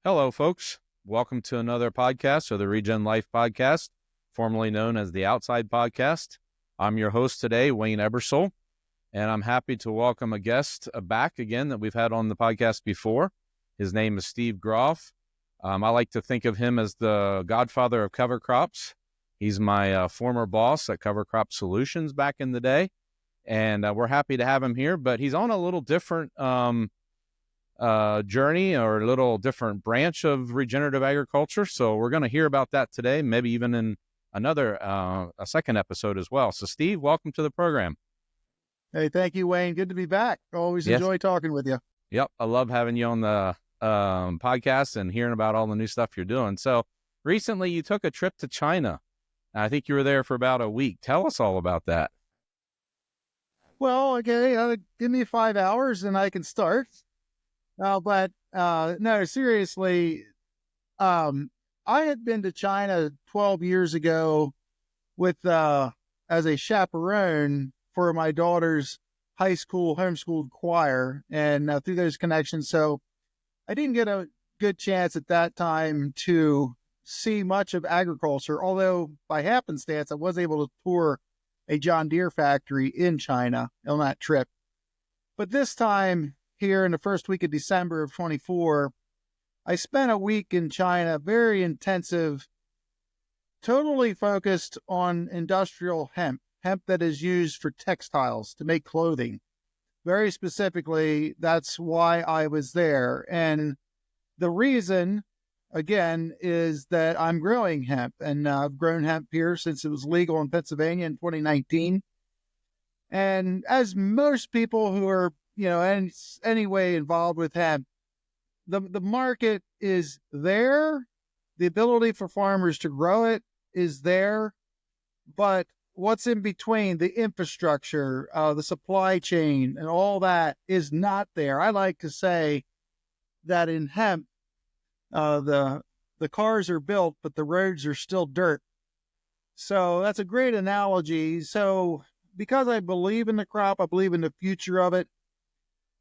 Hello, folks. Welcome to another podcast of the ReGen Life Podcast, formerly known as the Outside Podcast. I'm your host today, Wayne Ebersole, and I'm happy to welcome a guest back again that we've had on the podcast before. His name is Steve Groff. I like to think of him as the godfather of cover crops. He's my former boss at Cover Crop Solutions back in the day, and we're happy to have him here, but he's on a little different journey or a little different branch of regenerative agriculture. So we're going to hear about that today, maybe even in another, a second episode as well. So Steve, welcome to the program. Hey, thank you, Wayne. Good to be back. Always enjoy talking with you. Yep. I love having you on the podcast and hearing about all the new stuff you're doing. So recently you took a trip to China. I think you were there for about a week. Tell us all about that. Well, okay, give me 5 hours and I can start. No, seriously, I had been to China 12 years ago with, as a chaperone for my daughter's high school homeschooled choir and through those connections. So I didn't get a good chance at that time to see much of agriculture, although by happenstance, I was able to tour a John Deere factory in China on that trip. But this time, here in the first week of December of 24, I spent a week in China, very intensive, totally focused on industrial hemp that is used for textiles to make clothing. Very specifically, that's why I was there. And the reason, again, is that I'm growing hemp, and I've grown hemp here since it was legal in Pennsylvania in 2019. And as most people who are anyway involved with hemp, the market is there. The ability for farmers to grow it is there. But what's in between, the infrastructure, the supply chain, and all that is not there. I like to say that in hemp, the cars are built, but the roads are still dirt. So that's a great analogy. So because I believe in the crop, I believe in the future of it.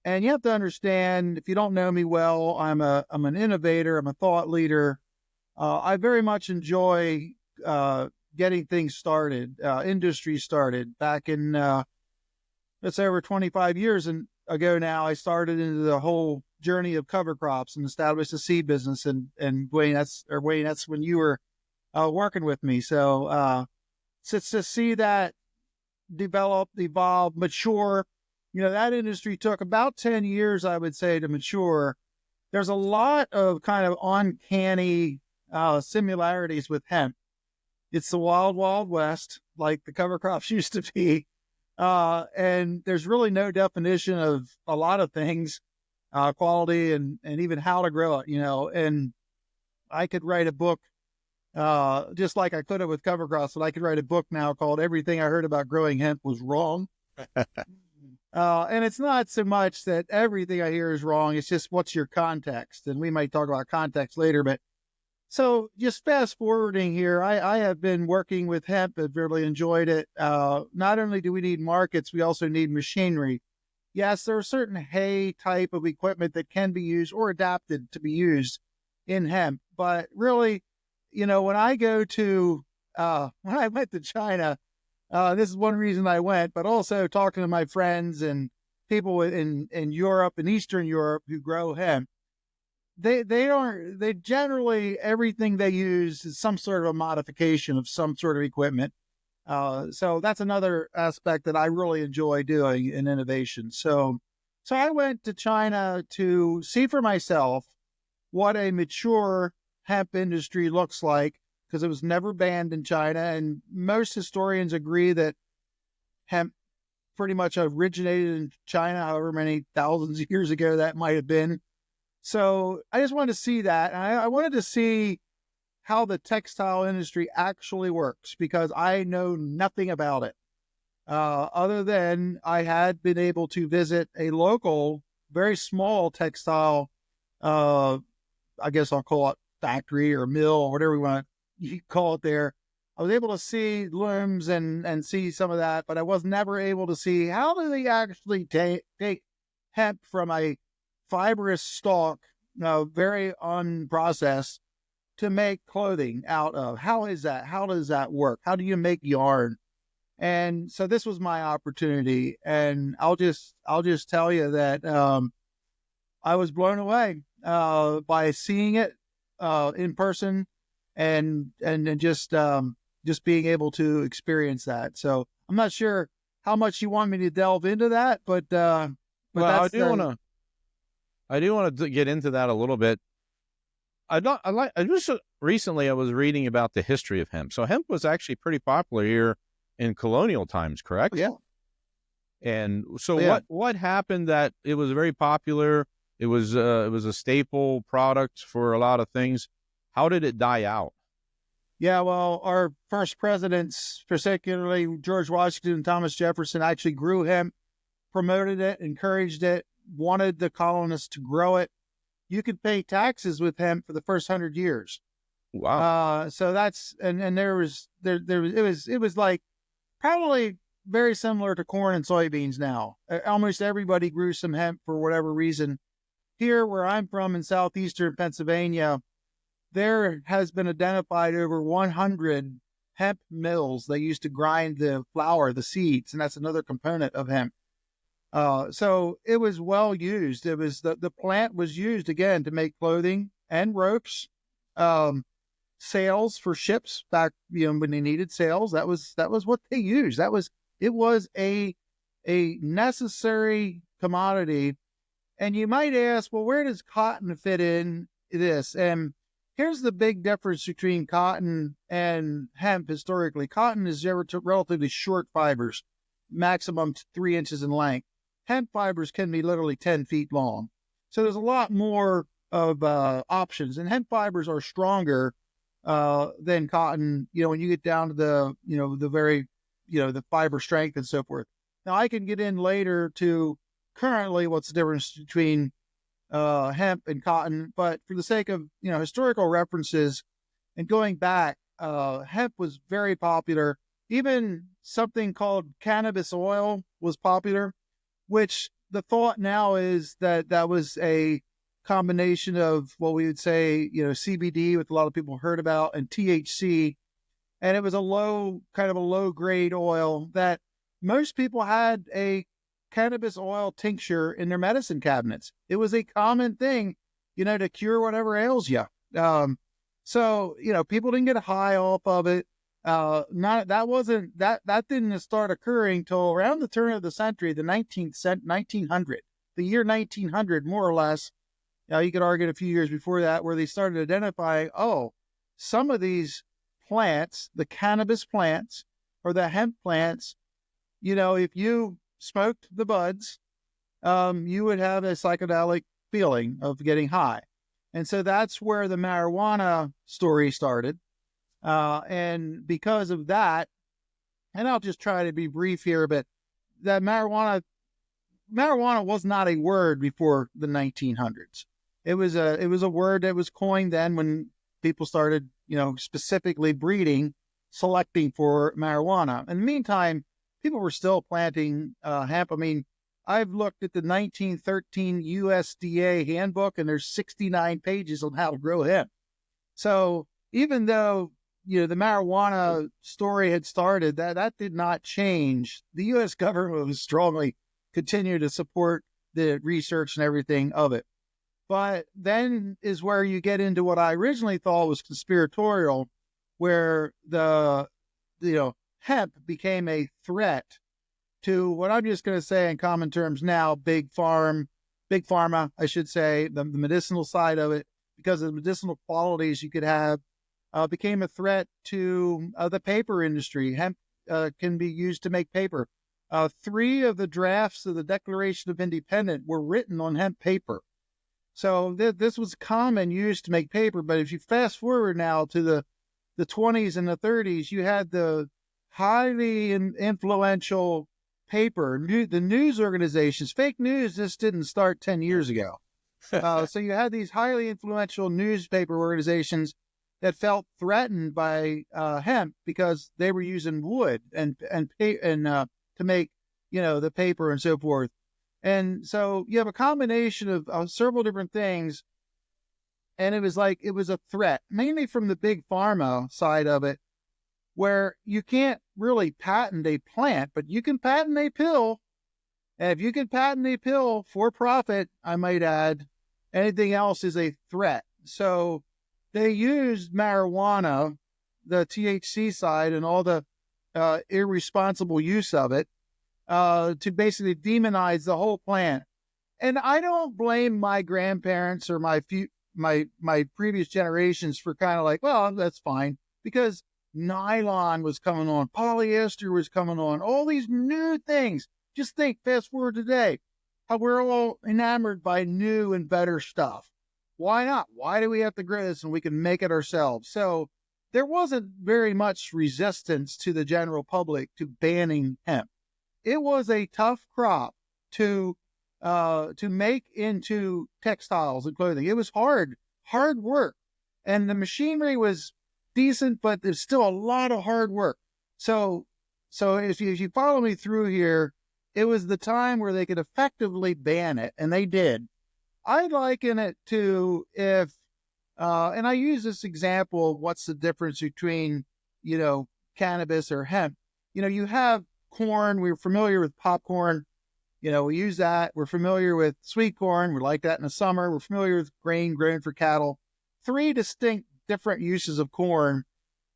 And you have to understand, if you don't know me well, I'm an innovator. I'm a thought leader. I very much enjoy getting things started, industry started. Back in, it's over 25 years ago now, I started into the whole journey of cover crops and established a seed business. And Wayne, that's when you were working with me. So to see that develop, evolve, mature, that industry took about 10 years, I would say, to mature. There's a lot of kind of uncanny similarities with hemp. It's the wild, wild west, like the cover crops used to be. And there's really no definition of a lot of things, quality and even how to grow it, And I could write a book, just like I could have with cover crops, but I could write a book now called Everything I Heard About Growing Hemp Was Wrong. And it's not so much that everything I hear is wrong. It's just what's your context. And we might talk about context later. But so just fast forwarding here, I have been working with hemp. I've really enjoyed it. Not only do we need markets, we also need machinery. Yes, there are certain hay type of equipment that can be used or adapted to be used in hemp. But really, when I went to China, this is one reason I went, but also talking to my friends and people in Europe and Eastern Europe who grow hemp. They generally, everything they use is some sort of a modification of some sort of equipment. So that's another aspect that I really enjoy doing in innovation. So I went to China to see for myself what a mature hemp industry looks like, because it was never banned in China. And most historians agree that hemp pretty much originated in China, however many thousands of years ago that might have been. So I just wanted to see that. And I wanted to see how the textile industry actually works, because I know nothing about it. Other than I had been able to visit a local, very small textile, I guess I'll call it factory or mill or whatever you call it there. I was able to see looms and see some of that, but I was never able to see how do they actually take hemp from a fibrous stalk very unprocessed, to make clothing out of. How is that? How does that work? How do you make yarn? And so this was my opportunity, and I'll just tell you that I was blown away by seeing it in person, and just being able to experience that. So I'm not sure how much you want me to delve into that, but Well, that's I do want to get into that a little bit. Recently I was reading about the history of hemp. So hemp was actually pretty popular here in colonial times, correct? Yeah. And so Yeah. what happened that it was very popular? It was a staple product for a lot of things. How did it die out? Yeah, well, our first presidents, particularly George Washington and Thomas Jefferson, actually grew hemp, promoted it, encouraged it, wanted the colonists to grow it. You could pay taxes with hemp for the first 100 years. Wow. So that's and it was like probably very similar to corn and soybeans now. Almost everybody grew some hemp for whatever reason. Here, where I'm from in southeastern Pennsylvania, there has been identified over 100 hemp mills. They used to grind the flour, the seeds, and that's another component of hemp. So it was well used. It was the plant was used again to make clothing and ropes, sails for ships back, when they needed sails. That was what they used. It was a necessary commodity. And you might ask, well, where does cotton fit in this? And here's the big difference between cotton and hemp historically. Cotton is relatively short fibers, maximum 3 inches in length. Hemp fibers can be literally 10 feet long. So there's a lot more of options. And hemp fibers are stronger than cotton, when you get down to the very, the fiber strength and so forth. Now, I can get in later to currently what's the difference between hemp and cotton, but for the sake of historical references and going back, hemp was very popular. Even something called cannabis oil was popular, which the thought now is that was a combination of what we would say CBD, which a lot of people heard about, and THC, and it was a low grade oil that most people had a cannabis oil tincture in their medicine cabinets. It was a common thing, to cure whatever ails you. So people didn't get high off of it. That didn't start occurring till around the turn of the century, the 1900, the year 1900, more or less. Now you could argue a few years before that, where they started identifying, some of these plants, the cannabis plants or the hemp plants, if you smoked the buds, you would have a psychedelic feeling of getting high. And so that's where the marijuana story started. And because of that, and I'll just try to be brief here, but that marijuana was not a word before the 1900s. It was a word that was coined then when people started, specifically selecting for marijuana. In the meantime, people were still planting hemp. I mean, I've looked at the 1913 USDA handbook, and there's 69 pages on how to grow hemp. So even though, the marijuana story had started, that did not change. The U.S. government was strongly continue to support the research and everything of it. But then is where you get into what I originally thought was conspiratorial, where the hemp became a threat to what I'm just going to say in common terms now, big pharma, I should say, the medicinal side of it, because of the medicinal qualities you could have, became a threat to the paper industry. Hemp can be used to make paper. 3 of the drafts of the Declaration of Independence were written on hemp paper. So this was common use to make paper. But if you fast forward now to the 20s and the 30s, you had the highly influential paper, the news organizations. Fake news just didn't start 10 years ago. So you had these highly influential newspaper organizations that felt threatened by hemp because they were using wood and to make the paper and so forth. And so you have a combination of several different things And it was a threat, mainly from the big pharma side of it, where you can't really patent a plant, but you can patent a pill. And if you can patent a pill for profit, I might add, anything else is a threat. So they used marijuana, the THC side, and all the irresponsible use of it to basically demonize the whole plant. And I don't blame my grandparents or my previous generations for kind of like, well, that's fine, because nylon was coming on, polyester was coming on, all these new things. Just think, fast forward today, how we're all enamored by new and better stuff. Why not? Why do we have to grow this when we can make it ourselves? So there wasn't very much resistance to the general public to banning hemp. It was a tough crop to make into textiles and clothing. It was hard work, and the machinery was decent, but there's still a lot of hard work. So if you follow me through here, it was the time where they could effectively ban it, and they did. I liken it to if, and I use this example of what's the difference between, cannabis or hemp. You have corn. We're familiar with popcorn. We use that. We're familiar with sweet corn. We like that in the summer. We're familiar with grain grown for cattle. 3 distinct different uses of corn,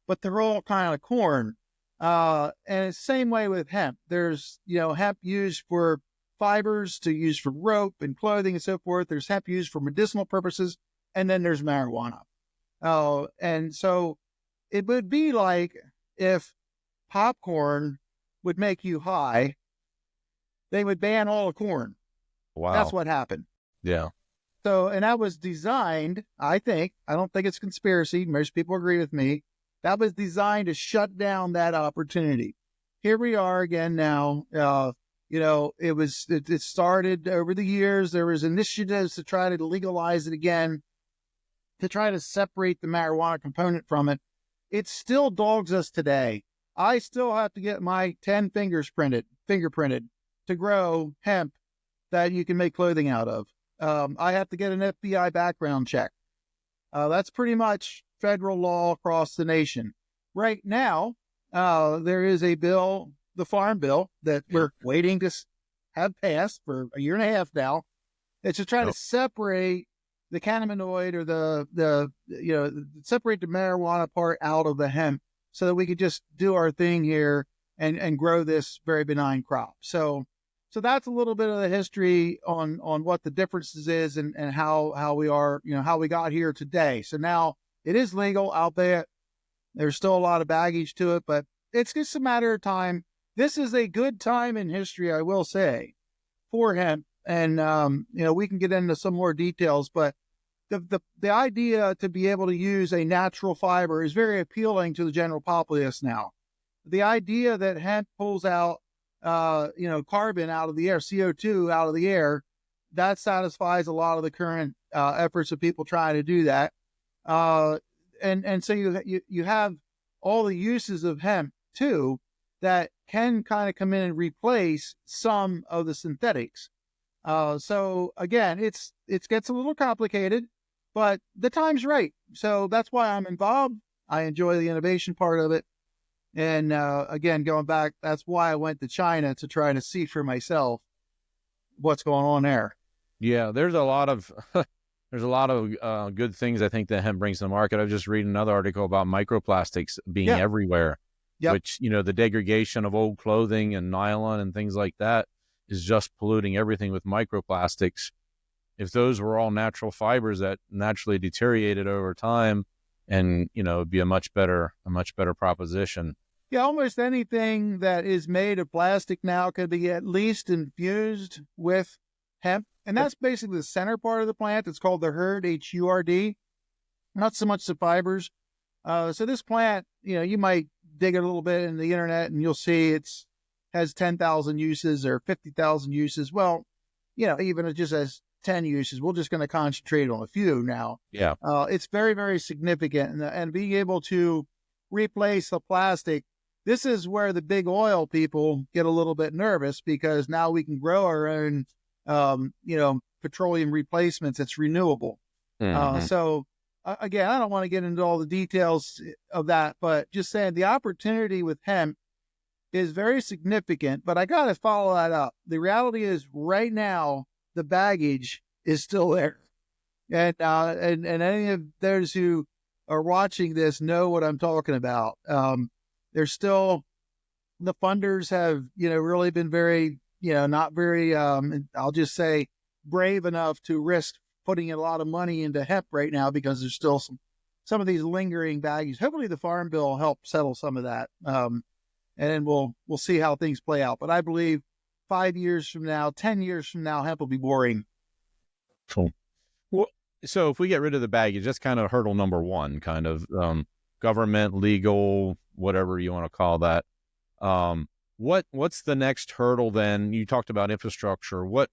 but they're all kind of corn. And it's the same way with hemp. There's, hemp used for fibers to use for rope and clothing and so forth. There's hemp used for medicinal purposes. And then there's marijuana. And so it would be like if popcorn would make you high, they would ban all the corn. Wow. That's what happened. Yeah. So, and that was designed, I don't think it's conspiracy. Most people agree with me. That was designed to shut down that opportunity. Here we are again now. It started over the years. There was initiatives to try to legalize it again, to try to separate the marijuana component from it. It still dogs us today. I still have to get my 10 fingers fingerprinted to grow hemp that you can make clothing out of. I have to get an FBI background check. That's pretty much federal law across the nation. Right now, there is a bill, the Farm Bill, that we're waiting to have passed for a year and a half now. It's to try to separate the cannabinoid or separate the marijuana part out of the hemp so that we could just do our thing here and grow this very benign crop. So that's a little bit of the history on what the differences is and how we are, how we got here today. So now it is legal, albeit there's still a lot of baggage to it, but it's just a matter of time. This is a good time in history, I will say, for hemp. And, we can get into some more details, but the idea to be able to use a natural fiber is very appealing to the general populace now. The idea that hemp pulls out, carbon out of the air, CO2 out of the air, that satisfies a lot of the current efforts of people trying to do that. And so you have all the uses of hemp too that can kind of come in and replace some of the synthetics. So again, it gets a little complicated, but the time's right. So that's why I'm involved. I enjoy the innovation part of it. And again, going back, that's why I went to China to try to see for myself what's going on there. Yeah, there's a lot of good things I think that hemp brings to the market. I was just reading another article about microplastics being everywhere, which, the degradation of old clothing and nylon and things like that is just polluting everything with microplastics. If those were all natural fibers that naturally deteriorated over time, and, it'd be a much better proposition. Yeah, almost anything that is made of plastic now could be at least infused with hemp. And that's basically the center part of the plant. It's called the hurd, Hurd, not so much the fibers. So this plant, you might dig a little bit in the internet and you'll see has 10,000 uses or 50,000 uses. Well, even it just has 10 uses. We're just going to concentrate on a few now. Yeah. It's very, very significant. And being able to replace the plastic, this is where the big oil people get a little bit nervous, because now we can grow our own, petroleum replacements. It's renewable. Mm-hmm. So again, I don't want to get into all the details of that, but just saying the opportunity with hemp is very significant, but I got to follow that up. The reality is right now, the baggage is still there. And any of those who are watching this know what I'm talking about. There's still, the funders have, really been very, not very, I'll just say brave enough to risk putting a lot of money into hemp right now because there's still some of these lingering baggage. Hopefully the Farm Bill will help settle some of that. And then we'll see how things play out. But I believe 5 years from now, 10 years from now, hemp will be boring. Cool. Well, so if we get rid of the baggage, that's kind of hurdle number one, kind of government, legal, whatever you want to call that. What's the next hurdle then? You talked about infrastructure. What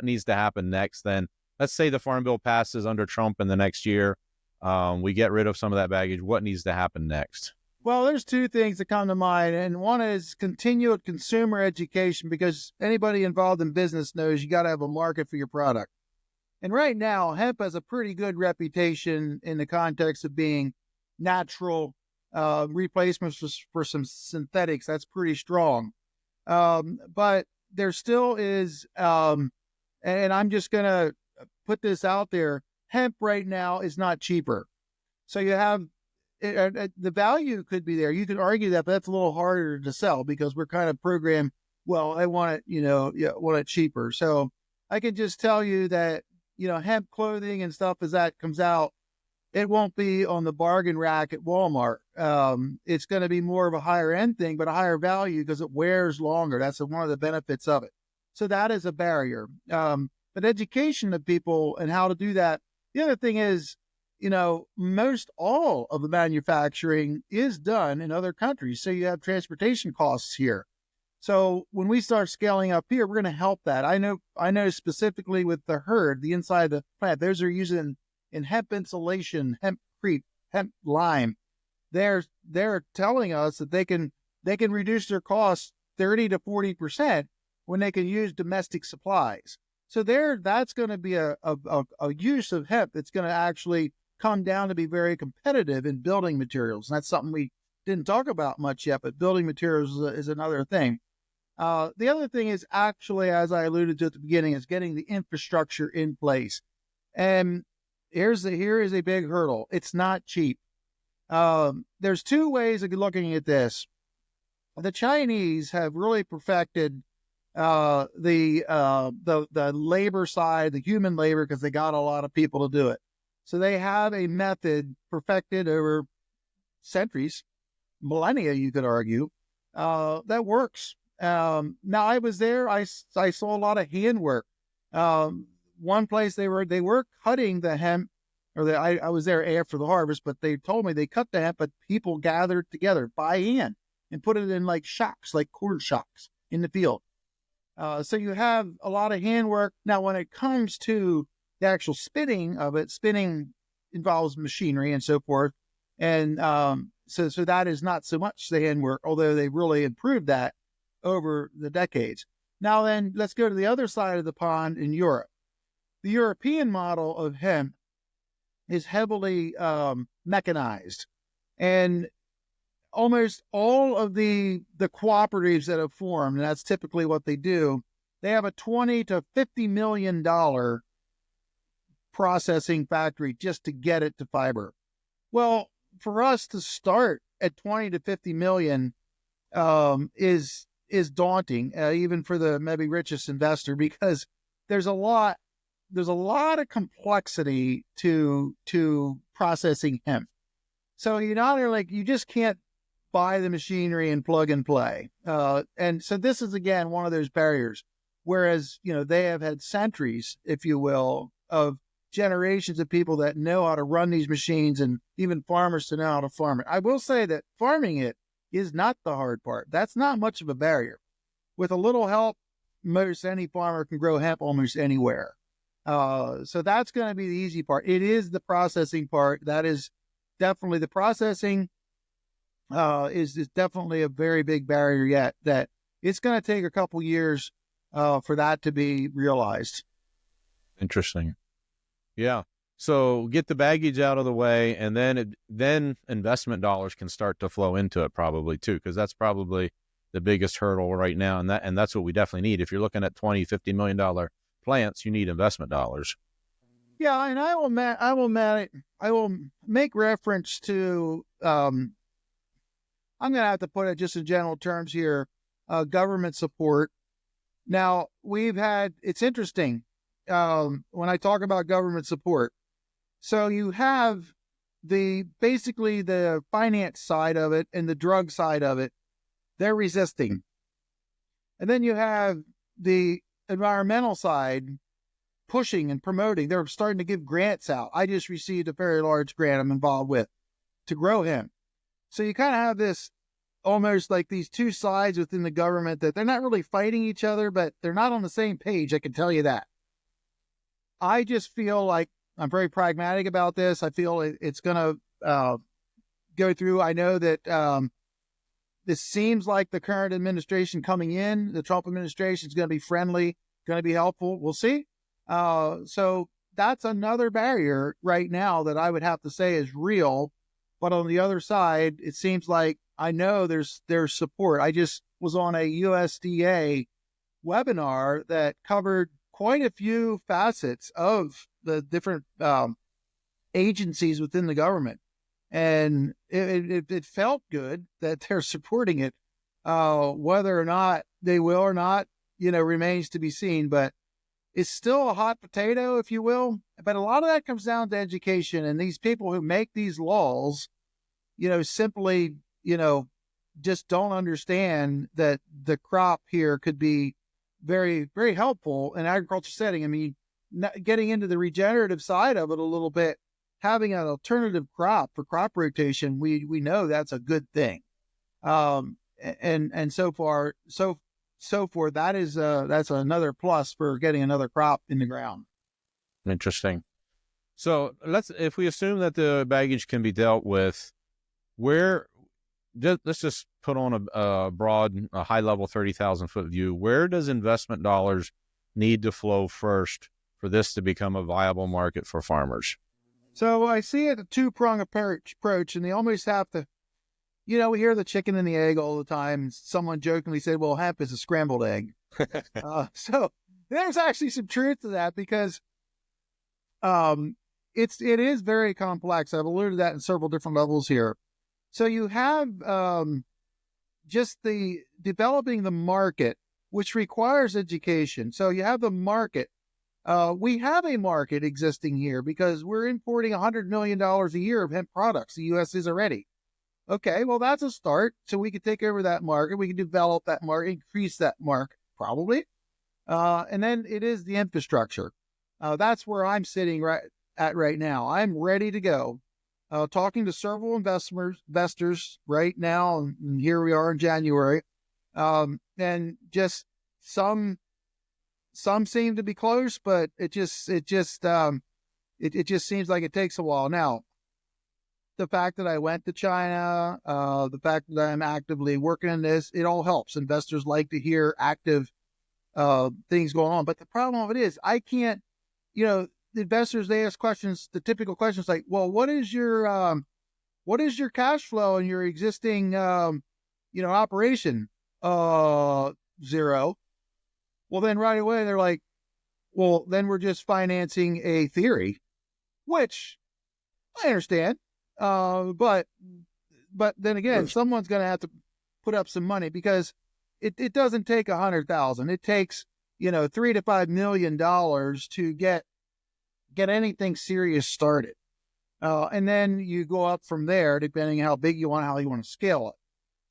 needs to happen next then? Let's say the Farm Bill passes under Trump in the next year. We get rid of some of that baggage. What needs to happen next? Well, there's two things that come to mind, and one is continued consumer education, because anybody involved in business knows you got to have a market for your product. And right now, hemp has a pretty good reputation in the context of being natural replacements for some synthetics. That's pretty strong. But there still is, and I'm just going to put this out there, hemp right now is not cheaper. So you have, the value could be there. You could argue that, but that's a little harder to sell because we're kind of programmed, well, I want it, want it cheaper. So I can just tell you that, hemp clothing and stuff, as that comes out, it won't be on the bargain rack at Walmart. It's going to be more of a higher end thing, but a higher value because it wears longer. That's one of the benefits of it. So that is a barrier. But education of people and how to do that. The other thing is, most all of the manufacturing is done in other countries. So you have transportation costs here. So when we start scaling up here, we're going to help that. I know specifically with the herd, the inside of the plant, those are using in hemp insulation, hempcrete, hemp lime. They're telling us that they can reduce their costs 30 to 40% when they can use domestic supplies. So that's going to be a use of hemp that's going to actually come down to be very competitive in building materials. And that's something we didn't talk about much yet, but building materials is another thing. The other thing is actually, as I alluded to at the beginning, is getting the infrastructure in place. And here is a big hurdle. It's not cheap. There's two ways of looking at this. The Chinese have really perfected the labor side, the human labor, because they got a lot of people to do it. So they have a method perfected over centuries, millennia, you could argue, that works. Now I was there. I saw a lot of handwork. One place they were cutting the hemp, I was there after the harvest, but they told me they cut the hemp, but people gathered together by hand and put it in like shocks, like corn shocks in the field. So you have a lot of handwork. Now, when it comes to the actual spinning of it, spinning involves machinery and so forth. And so that is not so much the handwork, although they really improved that over the decades. Now then, let's go to the other side of the pond in Europe. The European model of hemp is heavily mechanized. And almost all of the cooperatives that have formed, and that's typically what they do, they have a $20 to $50 million processing factory just to get it to fiber. Well, for us to start at 20 to 50 million is daunting, even for the maybe richest investor, because there's a lot of complexity to processing hemp. So you just can't buy the machinery and plug and play. And so this is, again, one of those barriers. Whereas, they have had centuries, if you will, of generations of people that know how to run these machines, and even farmers to know how to farm it. I will say that farming it is not the hard part. That's not much of a barrier. With a little help, most any farmer can grow hemp almost anywhere. So that's going to be the easy part. It is the processing part. That is definitely the processing is definitely a very big barrier yet, that it's going to take a couple years for that to be realized. Interesting. Yeah. So get the baggage out of the way, and then investment dollars can start to flow into it probably too, because that's probably the biggest hurdle right now. And that's what we definitely need. If you're looking at $20-50 million plants, you need investment dollars. Yeah, and I will make reference to I'm going to have to put it just in general terms here, government support. Now, it's interesting when I talk about government support. So you have basically the finance side of it and the drug side of it. They're resisting. And then you have the environmental side pushing and promoting. They're starting to give grants out. I just received a very large grant I'm involved with to grow hemp. So you kind of have this almost like these two sides within the government that they're not really fighting each other, but they're not on the same page. I can tell you that. I just feel like I'm very pragmatic about this. I feel it's going to go through. I know that this seems like the current administration coming in, the Trump administration is going to be friendly, going to be helpful. We'll see. So that's another barrier right now that I would have to say is real. But on the other side, it seems like I know there's support. I just was on a USDA webinar that covered quite a few facets of the different agencies within the government. And it felt good that they're supporting it. Whether or not they will or not, remains to be seen. But it's still a hot potato, if you will. But a lot of that comes down to education. And these people who make these laws, simply, just don't understand that the crop here could be very, very helpful in agriculture setting. I mean, getting into the regenerative side of it a little bit, having an alternative crop for crop rotation, we know that's a good thing. And so far, that's another plus for getting another crop in the ground. Interesting. So if we assume that the baggage can be dealt with, let's just put on a broad, high level 30,000 foot view. Where does investment dollars need to flow first for this to become a viable market for farmers? So I see it a two-pronged approach, and they almost have to, we hear the chicken and the egg all the time. Someone jokingly said, well, hemp is a scrambled egg. So there's actually some truth to that, because it is very complex. I've alluded to that in several different levels here. So you have just the developing the market, which requires education. So you have the market. We have a market existing here because we're importing $100 million a year of hemp products. The U.S. is already. Okay, well, that's a start. So we could take over that market. We can develop that market, increase that market, probably. And then it is the infrastructure. That's where I'm sitting right now. I'm ready to go. Talking to several investors right now, and here we are in January. And just some seem to be close, but it just seems like it takes a while. Now, the fact that I went to China, the fact that I'm actively working on this, it all helps. Investors like to hear active things going on. But the problem of it is I can't, the investors, they ask questions, the typical questions like, well, what is your cash flow in your existing, operation? Zero. Well, then right away they're like, well, then we're just financing a theory, which I understand. But then again, someone's going to have to put up some money, because it doesn't take 100,000. It takes, $3 to $5 million to get anything serious started. And then you go up from there, depending on how big you want, how you want to scale it.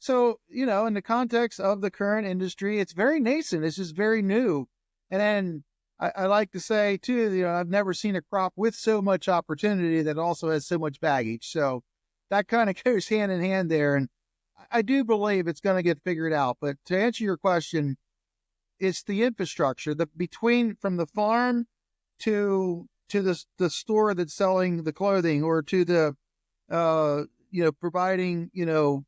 So, in the context of the current industry, it's very nascent. This is very new. And then I like to say too, I've never seen a crop with so much opportunity that also has so much baggage. So that kind of goes hand in hand there. And I do believe it's going to get figured out. But to answer your question, it's the infrastructure, from the farm to the store that's selling the clothing, or to the, providing, the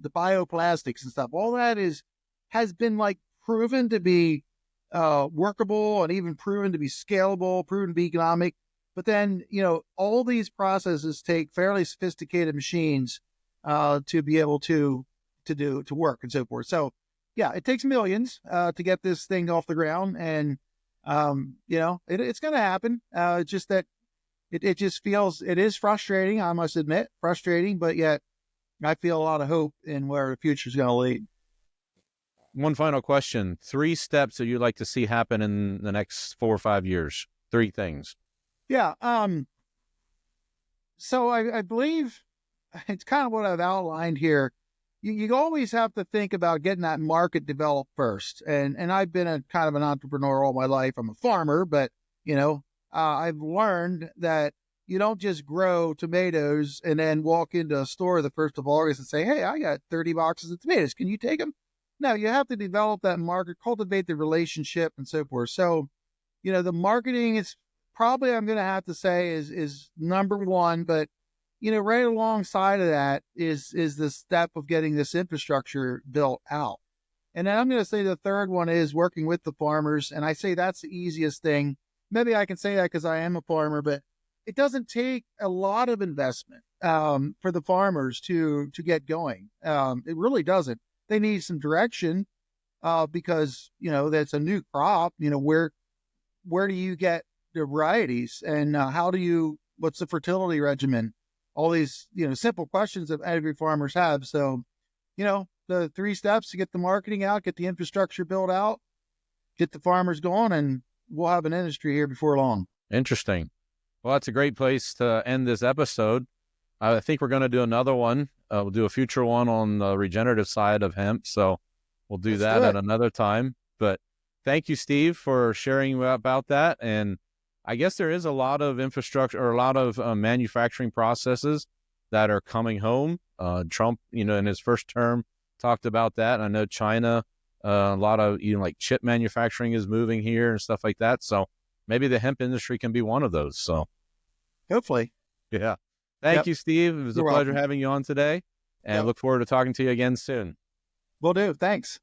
bioplastics and stuff. All that has been proven to be workable, and even proven to be scalable, proven to be economic. But then, all these processes take fairly sophisticated machines to be able to work and so forth. So, yeah, it takes millions to get this thing off the ground, and it's going to happen. Just that it just feels, it is frustrating. I must admit, frustrating, but yet I feel a lot of hope in where the future is going to lead. One final question: 3 steps that you'd like to see happen in the next 4 or 5 years. 3 things. Yeah. So I believe it's kind of what I've outlined here. You always have to think about getting that market developed first. And I've been a kind of an entrepreneur all my life. I'm a farmer, but I've learned that you don't just grow tomatoes and then walk into a store the 1st of August and say, hey, I got 30 boxes of tomatoes. Can you take them? No, you have to develop that market, cultivate the relationship, and so forth. So, the marketing is probably, I'm going to have to say, is number one, but right alongside of that is the step of getting this infrastructure built out. And then I'm going to say the third one is working with the farmers. And I say that's the easiest thing. Maybe I can say that because I am a farmer, but it doesn't take a lot of investment for the farmers to get going. It really doesn't. They need some direction because, that's a new crop. Where do you get the varieties, and what's the fertility regimen? All these, simple questions that every farmers have. So, the 3 steps to get the marketing out, get the infrastructure built out, get the farmers going, and we'll have an industry here before long. Interesting. Well, that's a great place to end this episode. I think we're going to do another one. We'll do a future one on the regenerative side of hemp. So we'll do that at another time. But thank you, Steve, for sharing about that. And I guess there is a lot of infrastructure or a lot of manufacturing processes that are coming home. Trump, in his first term, talked about that. I know China, a lot of like chip manufacturing is moving here and stuff like that. So maybe the hemp industry can be one of those. So hopefully, yeah. Thank you, Steve. It was a pleasure having you on today, and I look forward to talking to you again soon. Will do. Thanks.